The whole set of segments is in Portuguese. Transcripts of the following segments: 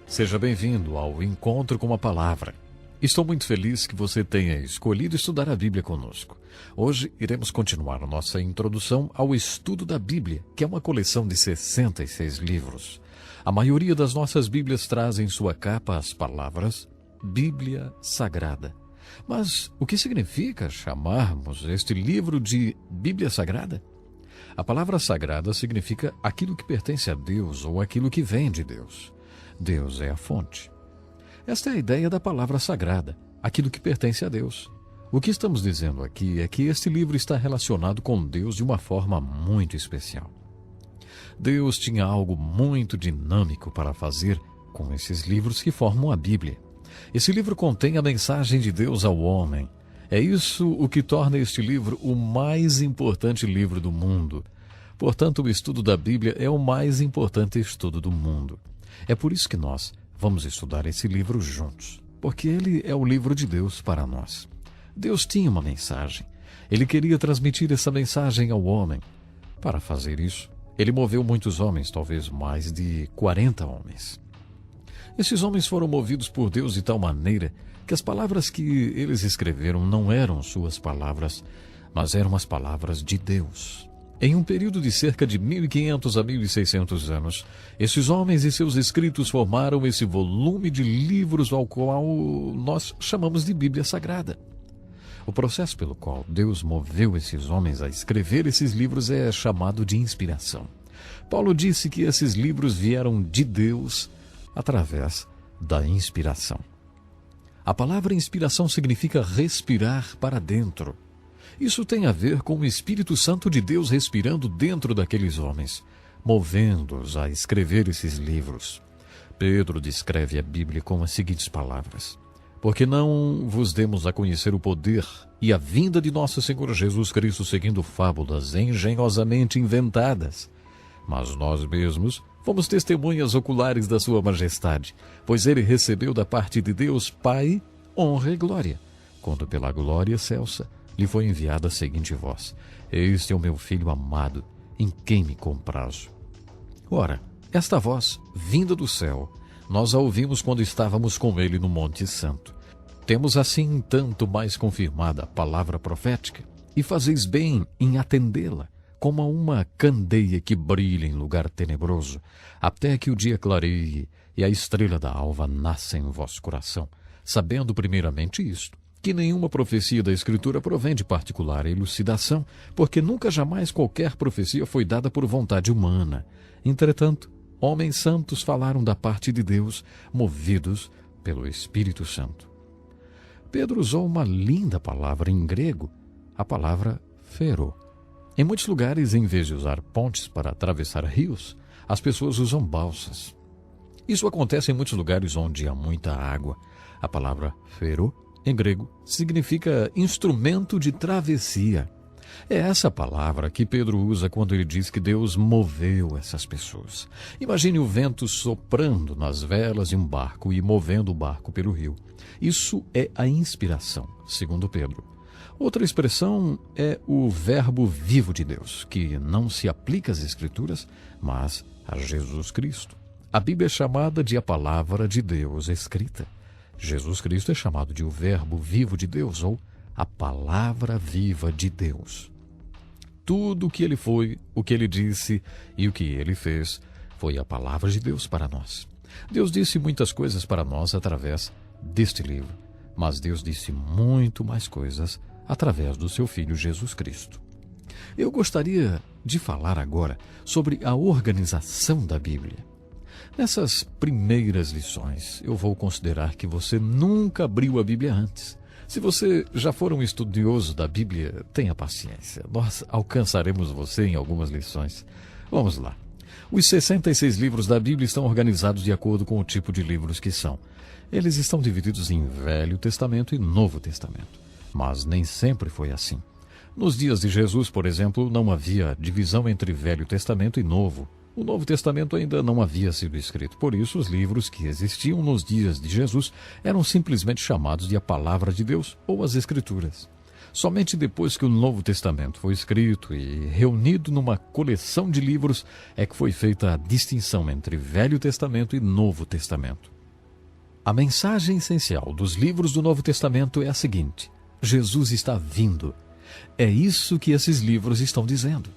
Seja bem-vindo ao Encontro com a Palavra. Estou muito feliz que você tenha escolhido estudar a Bíblia conosco. Hoje iremos continuar a nossa introdução ao estudo da Bíblia, que é uma coleção de 66 livros. A maioria das nossas Bíblias traz em sua capa as palavras Bíblia Sagrada. Mas o que significa chamarmos este livro de Bíblia Sagrada? A palavra sagrada significa aquilo que pertence a Deus ou aquilo que vem de Deus. Deus é a fonte. Esta é a ideia da palavra sagrada, aquilo que pertence a Deus. O que estamos dizendo aqui é que este livro está relacionado com Deus de uma forma muito especial. Deus tinha algo muito dinâmico para fazer com esses livros que formam a Bíblia. Esse livro contém a mensagem de Deus ao homem. É isso o que torna este livro o mais importante livro do mundo. Portanto, o estudo da Bíblia é o mais importante estudo do mundo. É por isso que nós vamos estudar esse livro juntos, porque ele é o livro de Deus para nós. Deus tinha uma mensagem. Ele queria transmitir essa mensagem ao homem. Para fazer isso, ele moveu muitos homens, talvez mais de 40 homens. Esses homens foram movidos por Deus de tal maneira que as palavras que eles escreveram não eram suas palavras, mas eram as palavras de Deus. Em um período de cerca de 1.500 a 1.600 anos, esses homens e seus escritos formaram esse volume de livros ao qual nós chamamos de Bíblia Sagrada. O processo pelo qual Deus moveu esses homens a escrever esses livros é chamado de inspiração. Paulo disse que esses livros vieram de Deus através da inspiração. A palavra inspiração significa respirar para dentro. Isso tem a ver com o Espírito Santo de Deus respirando dentro daqueles homens, movendo-os a escrever esses livros. Pedro descreve a Bíblia com as seguintes palavras: porque não vos demos a conhecer o poder e a vinda de nosso Senhor Jesus Cristo seguindo fábulas engenhosamente inventadas, mas nós mesmos fomos testemunhas oculares da sua majestade, pois ele recebeu da parte de Deus Pai honra e glória, quando pela glória excelsa lhe foi enviada a seguinte voz: este é o meu filho amado, em quem me comprazo. Ora, esta voz, vinda do céu, nós a ouvimos quando estávamos com ele no Monte Santo. Temos assim tanto mais confirmada a palavra profética, e fazeis bem em atendê-la, como a uma candeia que brilha em lugar tenebroso, até que o dia clareie e a estrela da alva nasça em vosso coração, sabendo primeiramente isto, que nenhuma profecia da Escritura provém de particular elucidação, porque nunca jamais qualquer profecia foi dada por vontade humana. Entretanto, homens santos falaram da parte de Deus, movidos pelo Espírito Santo. Pedro usou uma linda palavra em grego, a palavra phero. Em muitos lugares, em vez de usar pontes para atravessar rios, as pessoas usam balsas. Isso acontece em muitos lugares onde há muita água. A palavra phero, em grego, significa instrumento de travessia. É essa palavra que Pedro usa quando ele diz que Deus moveu essas pessoas. Imagine o vento soprando nas velas de um barco e movendo o barco pelo rio. Isso é a inspiração, segundo Pedro. Outra expressão é o verbo vivo de Deus, que não se aplica às Escrituras, mas a Jesus Cristo. A Bíblia é chamada de a palavra de Deus escrita. Jesus Cristo é chamado de o verbo vivo de Deus, ou a palavra viva de Deus. Tudo o que ele foi, o que ele disse e o que ele fez foi a palavra de Deus para nós. Deus disse muitas coisas para nós através deste livro, mas Deus disse muito mais coisas através do seu Filho Jesus Cristo. Eu gostaria de falar agora sobre a organização da Bíblia. Nessas primeiras lições, eu vou considerar que você nunca abriu a Bíblia antes. Se você já for um estudioso da Bíblia, tenha paciência. Nós alcançaremos você em algumas lições. Vamos lá. Os 66 livros da Bíblia estão organizados de acordo com o tipo de livros que são. Eles estão divididos em Velho Testamento e Novo Testamento. Mas nem sempre foi assim. Nos dias de Jesus, por exemplo, não havia divisão entre Velho Testamento e Novo. O Novo Testamento ainda não havia sido escrito, por isso os livros que existiam nos dias de Jesus eram simplesmente chamados de a Palavra de Deus ou as Escrituras. Somente depois que o Novo Testamento foi escrito e reunido numa coleção de livros é que foi feita a distinção entre Velho Testamento e Novo Testamento. A mensagem essencial dos livros do Novo Testamento é a seguinte: Jesus está vindo. É isso que esses livros estão dizendo.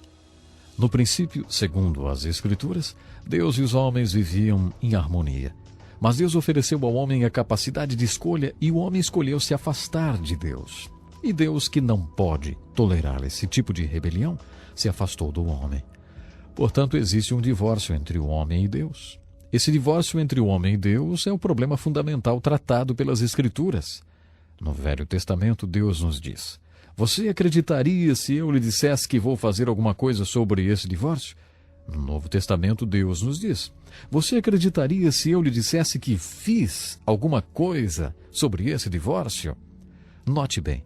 No princípio, segundo as Escrituras, Deus e os homens viviam em harmonia. Mas Deus ofereceu ao homem a capacidade de escolha e o homem escolheu se afastar de Deus. E Deus, que não pode tolerar esse tipo de rebelião, se afastou do homem. Portanto, existe um divórcio entre o homem e Deus. Esse divórcio entre o homem e Deus é o problema fundamental tratado pelas Escrituras. No Velho Testamento, Deus nos diz: você acreditaria se eu lhe dissesse que vou fazer alguma coisa sobre esse divórcio? No Novo Testamento, Deus nos diz: você acreditaria se eu lhe dissesse que fiz alguma coisa sobre esse divórcio? Note bem,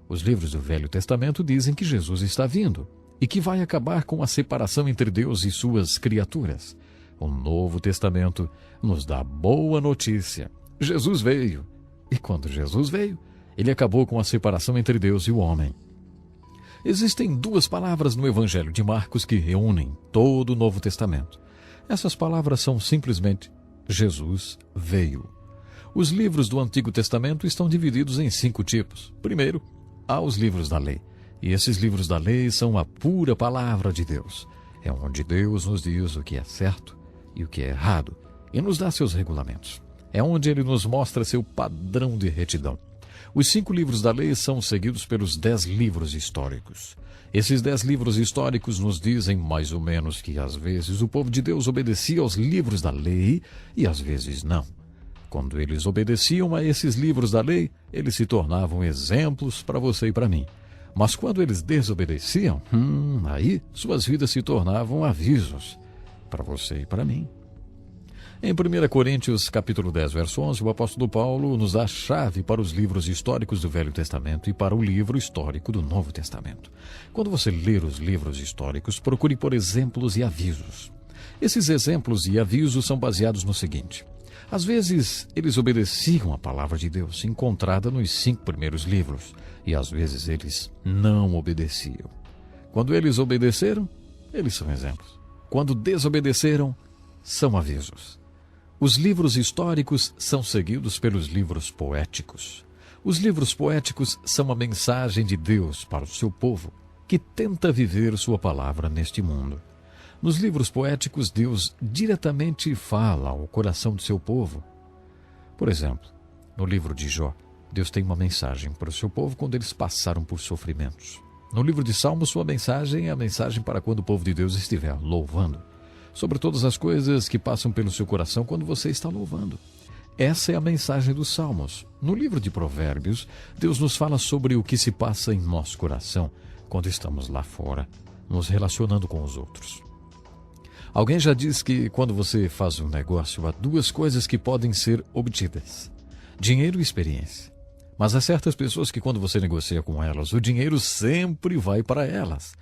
os livros do Velho Testamento dizem que Jesus está vindo e que vai acabar com a separação entre Deus e suas criaturas. O Novo Testamento nos dá boa notícia. Jesus veio. E quando Jesus veio, ele acabou com a separação entre Deus e o homem. Existem duas palavras no Evangelho de Marcos que reúnem todo o Novo Testamento. Essas palavras são simplesmente: Jesus veio. Os livros do Antigo Testamento estão divididos em 5 tipos. Primeiro, há os livros da lei. E esses livros da lei são a pura palavra de Deus. É onde Deus nos diz o que é certo e o que é errado e nos dá seus regulamentos. É onde ele nos mostra seu padrão de retidão. Os 5 livros da lei são seguidos pelos 10 livros históricos. Esses 10 livros históricos nos dizem mais ou menos que às vezes o povo de Deus obedecia aos livros da lei e às vezes não. Quando eles obedeciam a esses livros da lei, eles se tornavam exemplos para você e para mim. Mas quando eles desobedeciam, aí suas vidas se tornavam avisos para você e para mim. Em 1 Coríntios capítulo 10, verso 11, o apóstolo Paulo nos dá a chave para os livros históricos do Velho Testamento e para o livro histórico do Novo Testamento. Quando você ler os livros históricos, procure por exemplos e avisos. Esses exemplos e avisos são baseados no seguinte: às vezes, eles obedeciam a palavra de Deus, encontrada nos 5 primeiros livros, e às vezes eles não obedeciam. Quando eles obedeceram, eles são exemplos. Quando desobedeceram, são avisos. Os livros históricos são seguidos pelos livros poéticos. Os livros poéticos são a mensagem de Deus para o seu povo, que tenta viver sua palavra neste mundo. Nos livros poéticos, Deus diretamente fala ao coração do seu povo. Por exemplo, no livro de Jó, Deus tem uma mensagem para o seu povo quando eles passaram por sofrimentos. No livro de Salmos, sua mensagem é a mensagem para quando o povo de Deus estiver louvando. Sobre todas as coisas que passam pelo seu coração quando você está louvando. Essa é a mensagem dos Salmos. No livro de Provérbios, Deus nos fala sobre o que se passa em nosso coração quando estamos lá fora, nos relacionando com os outros. Alguém já diz que quando você faz um negócio, há 2 coisas que podem ser obtidas: dinheiro e experiência. Mas há certas pessoas que quando você negocia com elas, o dinheiro sempre vai para elas.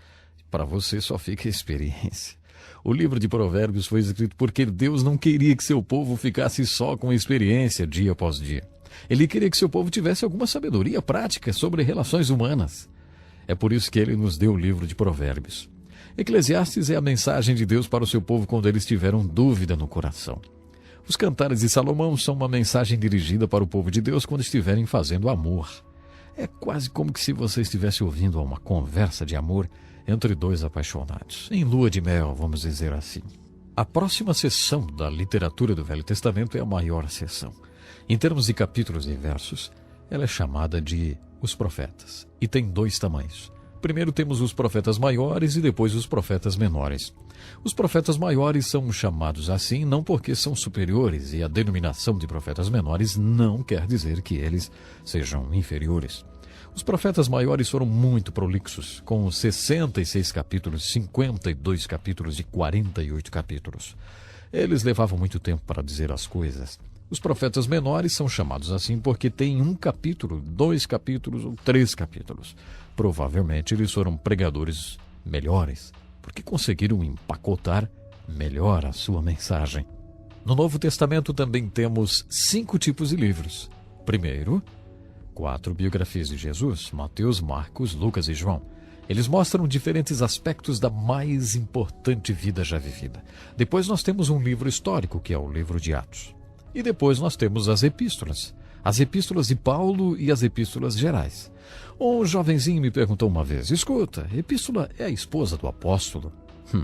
Para você só fica a experiência. O livro de Provérbios foi escrito porque Deus não queria que seu povo ficasse só com experiência dia após dia. Ele queria que seu povo tivesse alguma sabedoria prática sobre relações humanas. É por isso que ele nos deu o livro de Provérbios. Eclesiastes é a mensagem de Deus para o seu povo quando eles tiveram dúvida no coração. Os cantares de Salomão são uma mensagem dirigida para o povo de Deus quando estiverem fazendo amor. É quase como se você estivesse ouvindo uma conversa de amor entre 2 apaixonados, em lua de mel, vamos dizer assim. A próxima seção da literatura do Velho Testamento é a maior seção. Em termos de capítulos e versos, ela é chamada de os profetas, e tem 2 tamanhos. Primeiro temos os profetas maiores e depois os profetas menores. Os profetas maiores são chamados assim não porque são superiores, e a denominação de profetas menores não quer dizer que eles sejam inferiores. Os profetas maiores foram muito prolixos, com 66 capítulos, 52 capítulos e 48 capítulos. Eles levavam muito tempo para dizer as coisas. Os profetas menores são chamados assim porque têm 1 capítulo, 2 capítulos ou 3 capítulos. Provavelmente eles foram pregadores melhores, porque conseguiram empacotar melhor a sua mensagem. No Novo Testamento também temos 5 tipos de livros. Primeiro, 4 biografias de Jesus: Mateus, Marcos, Lucas e João. Eles mostram diferentes aspectos da mais importante vida já vivida. Depois nós temos um livro histórico, que é o livro de Atos. E depois nós temos as epístolas de Paulo e as epístolas gerais. Um jovenzinho me perguntou uma vez: escuta, epístola é a esposa do apóstolo?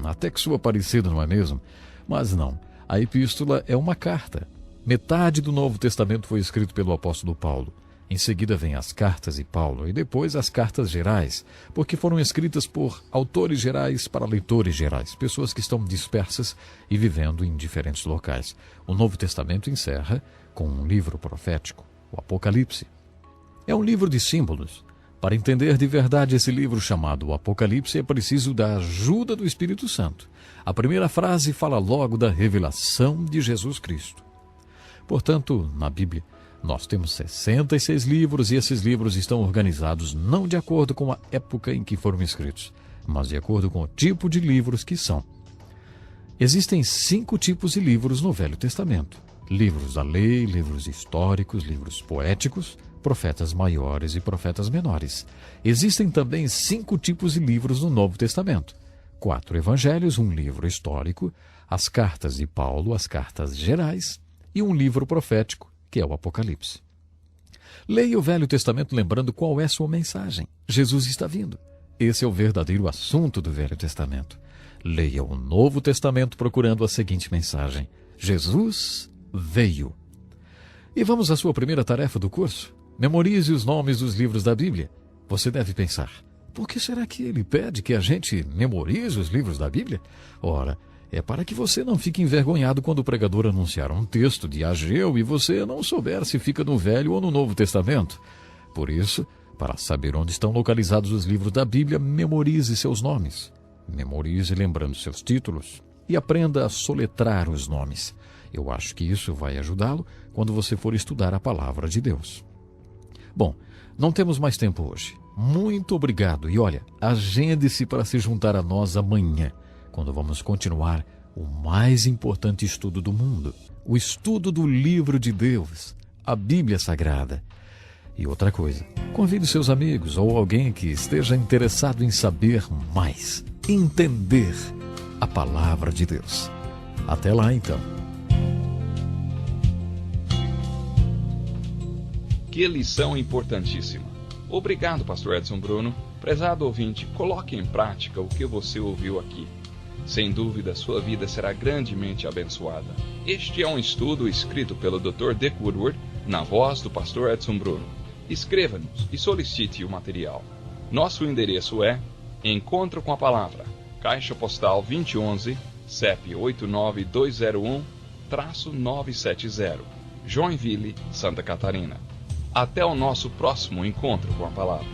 Até que soa parecido, não é mesmo? Mas não, a epístola é uma carta. Metade do Novo Testamento foi escrito pelo apóstolo Paulo. Em seguida vem as cartas de Paulo e depois as cartas gerais, porque foram escritas por autores gerais para leitores gerais, pessoas que estão dispersas e vivendo em diferentes locais. O Novo Testamento encerra com um livro profético, o Apocalipse. É um livro de símbolos. Para entender de verdade esse livro chamado Apocalipse, é preciso da ajuda do Espírito Santo. A primeira frase fala logo da revelação de Jesus Cristo. Portanto, na Bíblia, nós temos 66 livros e esses livros estão organizados não de acordo com a época em que foram escritos, mas de acordo com o tipo de livros que são. Existem 5 tipos de livros no Velho Testamento: livros da lei, livros históricos, livros poéticos, profetas maiores e profetas menores. Existem também 5 tipos de livros no Novo Testamento: 4 evangelhos, um livro histórico, as cartas de Paulo, as cartas gerais e um livro profético, que é o Apocalipse. Leia o Velho Testamento lembrando qual é sua mensagem. Jesus está vindo. Esse é o verdadeiro assunto do Velho Testamento. Leia o Novo Testamento procurando a seguinte mensagem: Jesus veio. E vamos à sua primeira tarefa do curso. Memorize os nomes dos livros da Bíblia. Você deve pensar: por que será que ele pede que a gente memorize os livros da Bíblia? Ora, é para que você não fique envergonhado quando o pregador anunciar um texto de Ageu e você não souber se fica no Velho ou no Novo Testamento. Por isso, para saber onde estão localizados os livros da Bíblia, memorize seus nomes. Memorize lembrando seus títulos e aprenda a soletrar os nomes. Eu acho que isso vai ajudá-lo quando você for estudar a palavra de Deus. Bom, não temos mais tempo hoje. Muito obrigado e olha, agende-se para se juntar a nós amanhã, quando vamos continuar o mais importante estudo do mundo, o estudo do livro de Deus, a Bíblia Sagrada. E outra coisa, convide seus amigos ou alguém que esteja interessado em saber mais, entender a palavra de Deus. Até lá, então. Que lição importantíssima. Obrigado, pastor Edson Bruno. Prezado ouvinte, coloque em prática o que você ouviu aqui. Sem dúvida, sua vida será grandemente abençoada. Este é um estudo escrito pelo Dr. Dick Woodward, na voz do pastor Edson Bruno. Escreva-nos e solicite o material. Nosso endereço é Encontro com a Palavra, Caixa Postal 2011, CEP 89201-970, Joinville, Santa Catarina. Até o nosso próximo Encontro com a Palavra.